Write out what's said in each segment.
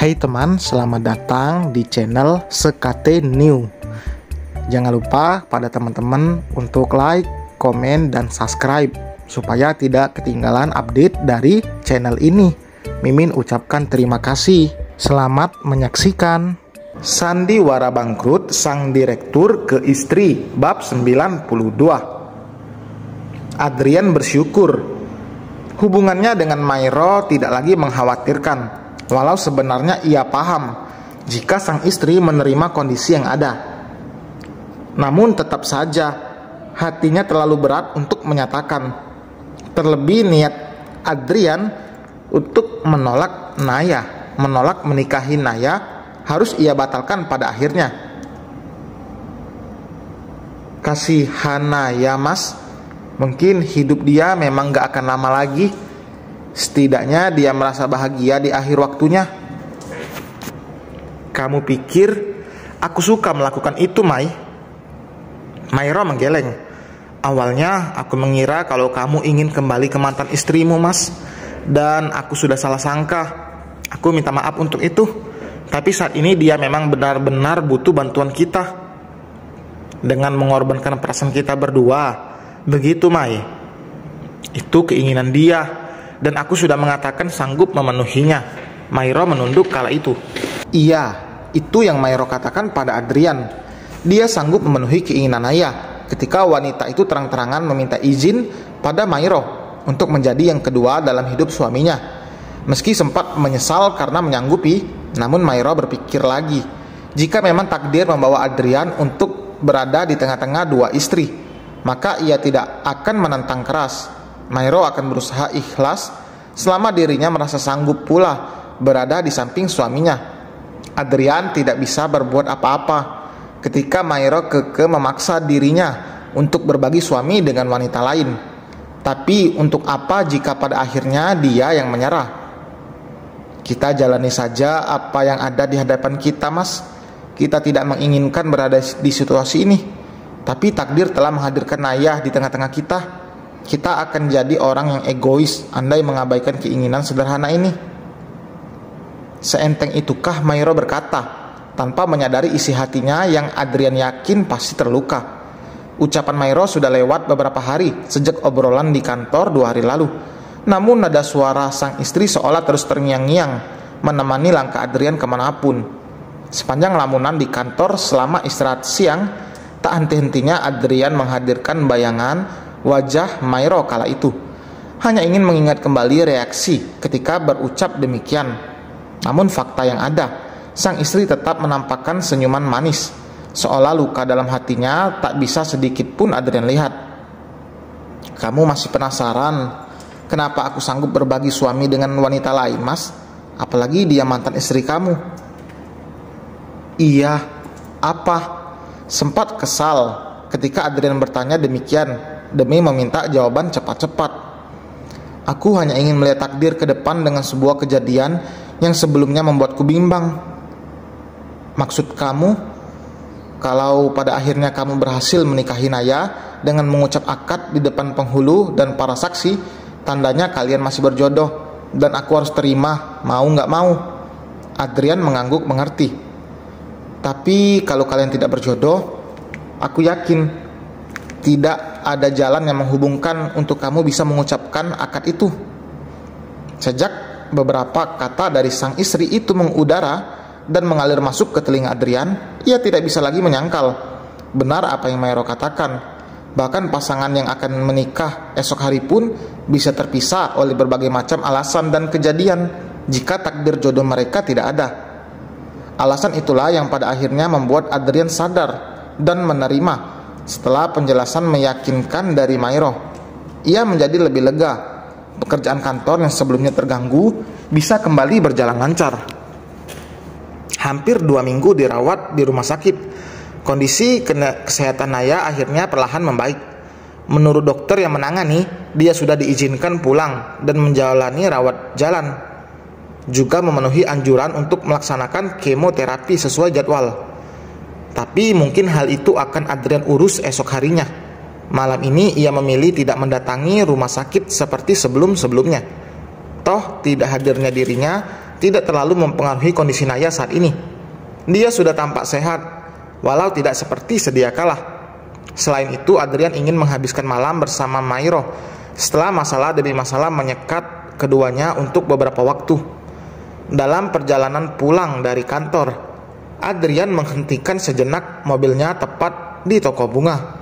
Hai teman, selamat datang di channel Sekate New. Jangan lupa pada teman-teman untuk like, komen, dan subscribe supaya tidak ketinggalan update dari channel ini. Mimin ucapkan terima kasih. Selamat menyaksikan. Sandiwara bangkrut sang direktur ke istri, bab 92. Adrian bersyukur hubungannya dengan Mairo tidak lagi mengkhawatirkan. Walau sebenarnya ia paham jika sang istri menerima kondisi yang ada. Namun tetap saja hatinya terlalu berat untuk menyatakan. Terlebih niat Adrian untuk menolak Naya, menolak menikahi Naya, harus ia batalkan pada akhirnya. Kasihan Naya mas, mungkin hidup dia memang gak akan lama lagi. Setidaknya dia merasa bahagia di akhir waktunya. Kamu pikir aku suka melakukan itu, Mai? Mairo menggeleng. Awalnya aku mengira kalau kamu ingin kembali ke mantan istrimu, mas. Dan aku sudah salah sangka. Aku minta maaf untuk itu. Tapi saat ini dia memang benar-benar butuh bantuan kita. Dengan mengorbankan perasaan kita berdua. Begitu, Mai. Itu keinginan dia. Dan aku sudah mengatakan sanggup memenuhinya. Mairo menunduk kala itu. Iya, itu yang Mairo katakan pada Adrian. Dia sanggup memenuhi keinginan Naya ketika wanita itu terang-terangan meminta izin pada Mairo untuk menjadi yang kedua dalam hidup suaminya. Meski sempat menyesal karena menyanggupi, namun Mairo berpikir lagi. Jika memang takdir membawa Adrian untuk berada di tengah-tengah dua istri, maka ia tidak akan menentang keras. Mairo akan berusaha ikhlas selama dirinya merasa sanggup pula berada di samping suaminya. Adrian tidak bisa berbuat apa-apa ketika Mairo kekeh memaksa dirinya untuk berbagi suami dengan wanita lain. Tapi untuk apa jika pada akhirnya dia yang menyerah? Kita jalani saja apa yang ada di hadapan kita, mas. Kita tidak menginginkan berada di situasi ini, tapi takdir telah menghadirkan Naya di tengah-tengah kita. Kita akan jadi orang yang egois andai mengabaikan keinginan sederhana ini. Seenteng itukah Mairo berkata, tanpa menyadari isi hatinya yang Adrian yakin pasti terluka. Ucapan Mairo sudah lewat beberapa hari sejak obrolan di kantor 2 hari lalu. Namun nada suara sang istri seolah terus terngiang-ngiang menemani langkah Adrian kemanapun. Sepanjang lamunan di kantor selama istirahat siang, tak henti-hentinya Adrian menghadirkan bayangan wajah Mairo kala itu. Hanya ingin mengingat kembali reaksi ketika berucap demikian. Namun fakta yang ada, sang istri tetap menampakkan senyuman manis, seolah luka dalam hatinya tak bisa sedikit pun Adrian lihat. Kamu masih penasaran kenapa aku sanggup berbagi suami dengan wanita lain, mas? Apalagi dia mantan istri kamu. Iya, apa? Sempat kesal ketika Adrian bertanya demikian demi meminta jawaban cepat-cepat. Aku hanya ingin melihat takdir ke depan dengan sebuah kejadian yang sebelumnya membuatku bimbang. Maksud kamu, kalau pada akhirnya kamu berhasil menikahi Naya dengan mengucap akad di depan penghulu dan para saksi, tandanya kalian masih berjodoh dan aku harus terima, mau nggak mau. Adrian mengangguk mengerti. Tapi kalau kalian tidak berjodoh, aku yakin tidak ada jalan yang menghubungkan untuk kamu bisa mengucapkan akad itu. Sejak beberapa kata dari sang istri itu mengudara dan mengalir masuk ke telinga Adrian, ia tidak bisa lagi menyangkal. Benar apa yang Mairo katakan. Bahkan pasangan yang akan menikah esok hari pun bisa terpisah oleh berbagai macam alasan dan kejadian jika takdir jodoh mereka tidak ada. Alasan itulah yang pada akhirnya membuat Adrian sadar dan menerima. Setelah penjelasan meyakinkan dari Mairo, ia menjadi lebih lega. Pekerjaan kantor yang sebelumnya terganggu bisa kembali berjalan lancar. Hampir 2 minggu dirawat di rumah sakit. Kondisi kesehatan Naya akhirnya perlahan membaik. Menurut dokter yang menangani, dia sudah diizinkan pulang dan menjalani rawat jalan. Juga memenuhi anjuran untuk melaksanakan kemoterapi sesuai jadwal. Tapi mungkin hal itu akan Adrian urus esok harinya. Malam ini ia memilih tidak mendatangi rumah sakit seperti sebelum-sebelumnya. Toh tidak hadirnya dirinya tidak terlalu mempengaruhi kondisi Naya saat ini. Dia sudah tampak sehat, walau tidak seperti sedia kala. Selain itu, Adrian ingin menghabiskan malam bersama Mairo setelah masalah demi masalah menyekat keduanya untuk beberapa waktu. Dalam perjalanan pulang dari kantor, Adrian menghentikan sejenak mobilnya tepat di toko bunga.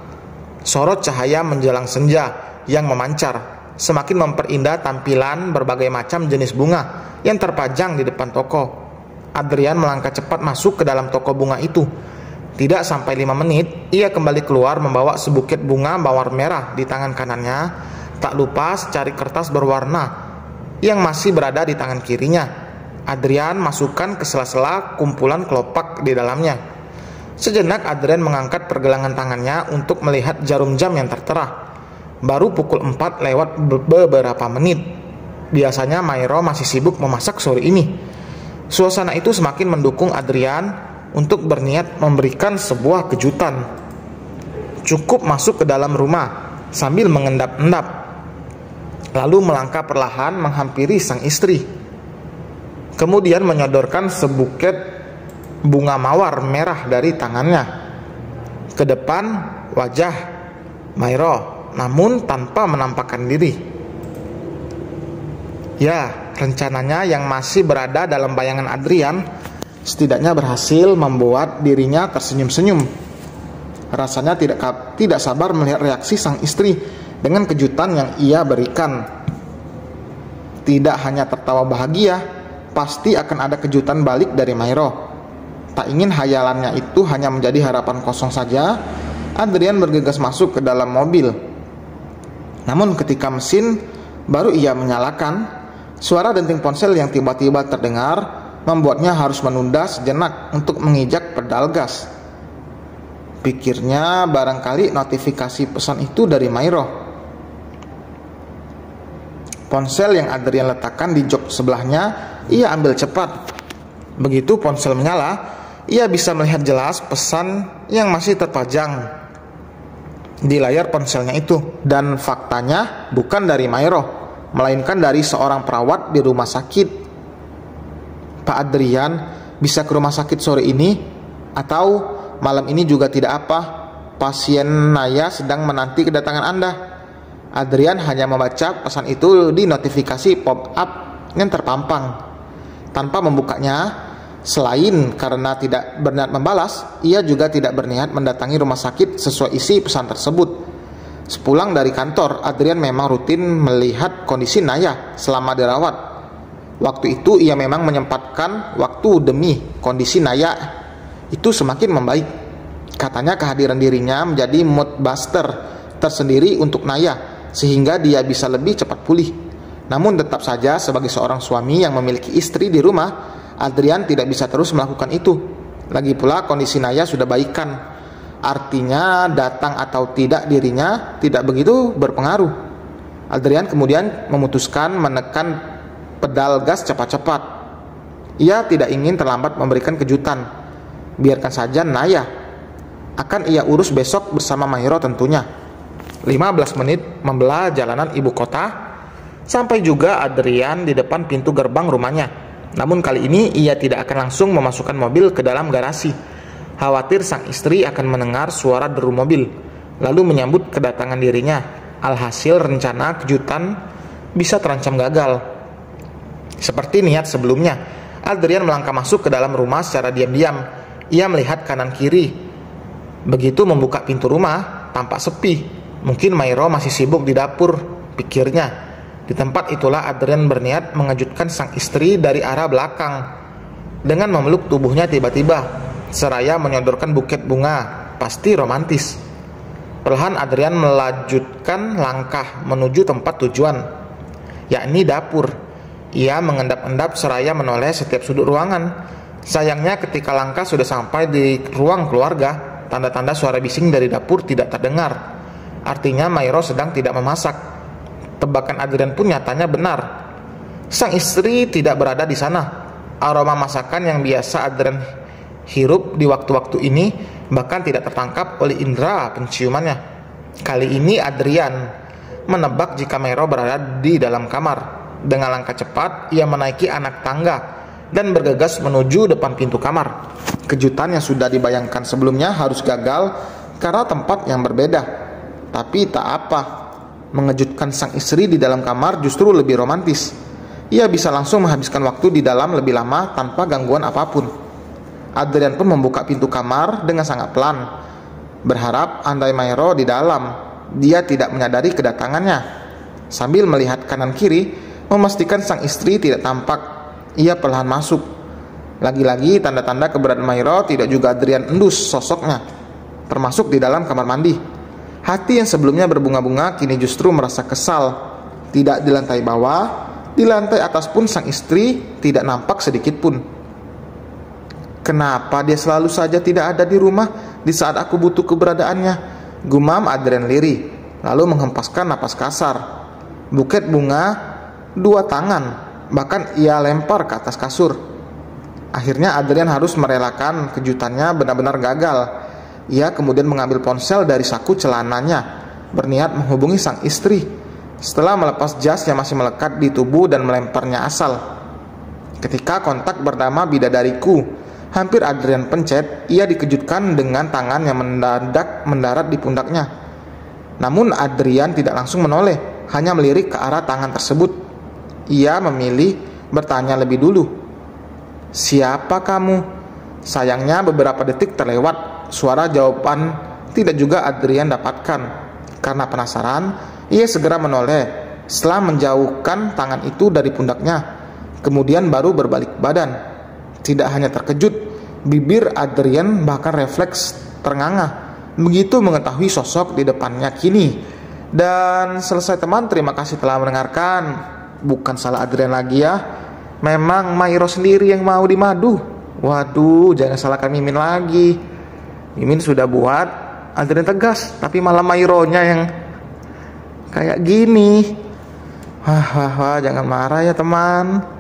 Sorot cahaya menjelang senja yang memancar semakin memperindah tampilan berbagai macam jenis bunga yang terpajang di depan toko. Adrian melangkah cepat masuk ke dalam toko bunga itu. Tidak sampai 5 menit, ia kembali keluar membawa sebuket bunga mawar merah di tangan kanannya, tak lupa secari kertas berwarna yang masih berada di tangan kirinya. Adrian masukkan ke sela-sela kumpulan kelopak di dalamnya. Sejenak Adrian mengangkat pergelangan tangannya untuk melihat jarum jam yang tertera. Baru pukul 4 lewat beberapa menit. Biasanya Mairo masih sibuk memasak sore ini. Suasana itu semakin mendukung Adrian untuk berniat memberikan sebuah kejutan. Cukup masuk ke dalam rumah sambil mengendap-endap, lalu melangkah perlahan menghampiri sang istri. Kemudian menyodorkan sebuket bunga mawar merah dari tangannya ke depan wajah Mairo, namun tanpa menampakkan diri. Ya, rencananya yang masih berada dalam bayangan Adrian setidaknya berhasil membuat dirinya tersenyum-senyum. Rasanya tidak sabar melihat reaksi sang istri dengan kejutan yang ia berikan. Tidak hanya tertawa bahagia, pasti akan ada kejutan balik dari Mairo. Tak ingin hayalannya itu hanya menjadi harapan kosong saja, Adrian bergegas masuk ke dalam mobil. Namun ketika mesin baru ia menyalakan, suara denting ponsel yang tiba-tiba terdengar membuatnya harus menunda sejenak untuk menginjak pedal gas. Pikirnya barangkali notifikasi pesan itu dari Mairo. Ponsel yang Adrian letakkan di jok sebelahnya ia ambil cepat. Begitu ponsel menyala, ia bisa melihat jelas pesan yang masih terpajang di layar ponselnya itu. Dan faktanya bukan dari Mairo, melainkan dari seorang perawat di rumah sakit. Pak Adrian, bisa ke rumah sakit sore ini? Atau malam ini juga tidak apa? Pasien Naya sedang menanti kedatangan Anda. Adrian hanya membaca pesan itu di notifikasi pop-up yang terpampang. Tanpa membukanya, selain karena tidak berniat membalas, ia juga tidak berniat mendatangi rumah sakit sesuai isi pesan tersebut. Sepulang dari kantor, Adrian memang rutin melihat kondisi Naya selama dirawat. Waktu itu ia memang menyempatkan waktu demi kondisi Naya itu semakin membaik. Katanya kehadiran dirinya menjadi mood buster tersendiri untuk Naya, sehingga dia bisa lebih cepat pulih. Namun tetap saja sebagai seorang suami yang memiliki istri di rumah, Adrian tidak bisa terus melakukan itu. Lagi pula kondisi Naya sudah baikan. Artinya datang atau tidak dirinya tidak begitu berpengaruh. Adrian kemudian memutuskan menekan pedal gas cepat-cepat. Ia tidak ingin terlambat memberikan kejutan. Biarkan saja Naya. Akan ia urus besok bersama Mairo tentunya. 15 menit membelah jalanan ibu kota, sampai juga Adrian di depan pintu gerbang rumahnya. Namun kali ini ia tidak akan langsung memasukkan mobil ke dalam garasi. Khawatir sang istri akan mendengar suara deru mobil, lalu menyambut kedatangan dirinya. Alhasil rencana kejutan bisa terancam gagal. Seperti niat sebelumnya, Adrian melangkah masuk ke dalam rumah secara diam-diam. Ia melihat kanan kiri. Begitu membuka pintu rumah, tampak sepi. Mungkin Mairo masih sibuk di dapur, pikirnya. Di tempat itulah Adrian berniat mengejutkan sang istri dari arah belakang dengan memeluk tubuhnya tiba-tiba, seraya menyodorkan buket bunga. Pasti romantis. Perlahan Adrian melanjutkan langkah menuju tempat tujuan, yakni dapur. Ia mengendap-endap seraya menoleh setiap sudut ruangan. Sayangnya ketika langkah sudah sampai di ruang keluarga, tanda-tanda suara bising dari dapur tidak terdengar. Artinya Mairo sedang tidak memasak. Tebakan Adrian pun nyatanya benar. Sang istri tidak berada di sana. Aroma masakan yang biasa Adrian hirup di waktu-waktu ini bahkan tidak tertangkap oleh indera penciumannya. Kali ini Adrian menebak jika Mairo berada di dalam kamar. Dengan langkah cepat, ia menaiki anak tangga dan bergegas menuju depan pintu kamar. Kejutan yang sudah dibayangkan sebelumnya harus gagal karena tempat yang berbeda. Tapi tak apa, mengejutkan sang istri di dalam kamar justru lebih romantis. Ia bisa langsung menghabiskan waktu di dalam lebih lama tanpa gangguan apapun. Adrian pun membuka pintu kamar dengan sangat pelan, berharap andai Mayro di dalam, dia tidak menyadari kedatangannya. Sambil melihat kanan kiri, memastikan sang istri tidak tampak, ia perlahan masuk. Lagi-lagi tanda-tanda keberadaan Mayro tidak juga Adrian endus sosoknya, termasuk di dalam kamar mandi. Hati yang sebelumnya berbunga-bunga kini justru merasa kesal. Tidak di lantai bawah, di lantai atas pun sang istri tidak nampak sedikit pun. Kenapa dia selalu saja tidak ada di rumah di saat aku butuh keberadaannya? Gumam Adrian lirih, lalu menghempaskan napas kasar. Buket bunga, 2 tangan, bahkan ia lempar ke atas kasur. Akhirnya Adrian harus merelakan kejutannya benar-benar gagal. Ia kemudian mengambil ponsel dari saku celananya, berniat menghubungi sang istri. Setelah melepas jas yang masih melekat di tubuh dan melemparnya asal. Ketika kontak bernama bidadariku hampir Adrian pencet, ia dikejutkan dengan tangan yang mendadak mendarat di pundaknya. Namun Adrian tidak langsung menoleh, hanya melirik ke arah tangan tersebut. Ia memilih bertanya lebih dulu. Siapa kamu? Sayangnya beberapa detik terlewat, suara jawaban tidak juga Adrian dapatkan. Karena penasaran, ia segera menoleh setelah menjauhkan tangan itu dari pundaknya. Kemudian baru berbalik badan. Tidak hanya terkejut, bibir Adrian bahkan refleks ternganga begitu mengetahui sosok di depannya kini. Dan selesai teman, terima kasih telah mendengarkan. Bukan salah Adrian lagi ya, memang Mayro sendiri yang mau dimadu. Waduh, jangan salahkan Mimin lagi. Mimin sudah buat Adrian tegas, tapi malah Mayronya yang kayak gini. Wah, jangan marah ya teman.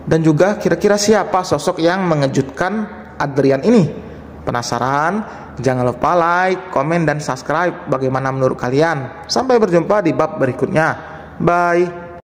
Dan juga kira-kira siapa sosok yang mengejutkan Adrian ini? Penasaran? Jangan lupa like, komen, dan subscribe. Bagaimana menurut kalian? Sampai berjumpa di bab berikutnya. Bye.